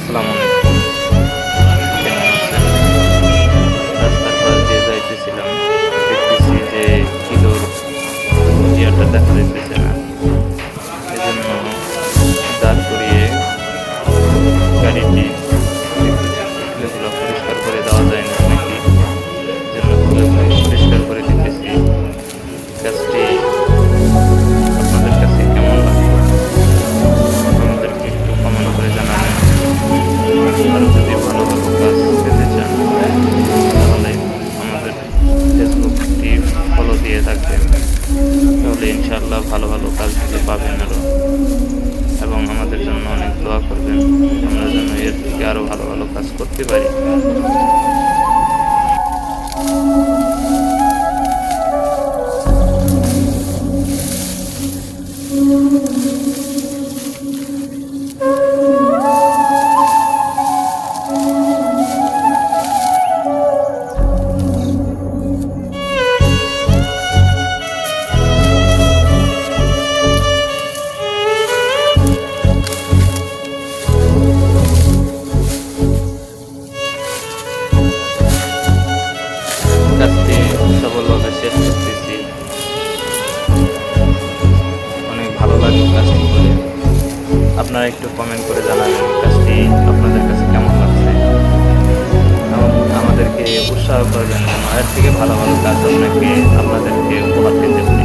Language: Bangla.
আসসালামু আলাইকুম। কেমন আছেন? রাস্তার পাশ দিয়ে যাইতেছিলাম। দেখতেছি যে কিলোর হুঁশিয়ারটা দেখা যাইতেছে না। এজন্য দাঁড় করিয়ে গাড়িটি দেখতেছি কিলোগুলো পরিষ্কার করে দেওয়া যায় না নাকি। এজন্য কিলোগুলো পরিষ্কার করে দিতেছি। কাজটি আপনাদের কাছে কেমন লাগলো? আমাদেরকে একটু কমেন্ট করে জানাবেন। আরো যদি ভালো ভালো কাজ পেতে চান তাহলে আমাদের ফেসবুকটি ফলো দিয়ে থাকবেন। তাহলে ইনশাআল্লাহ ভালো ভালো কাজগুলো পাবেন আরো, এবং আমাদের জন্য অনেক দোয়া করবেন। আমরা যেন এর থেকে আরো ভালো ভালো কাজ করতে পারি। কাজটি সফলভাবে শেষ করতেছি। অনেক ভালো লাগে কাজটি করে। আপনারা একটু কমেন্ট করে জানাবেন কাজটি আপনাদের কাছে কেমন লাগছে। আমাদেরকে উৎসাহ করবেন যেন এর থেকে ভালো ভালো কাজ আপনাদেরকে উপহার দিতে পারি।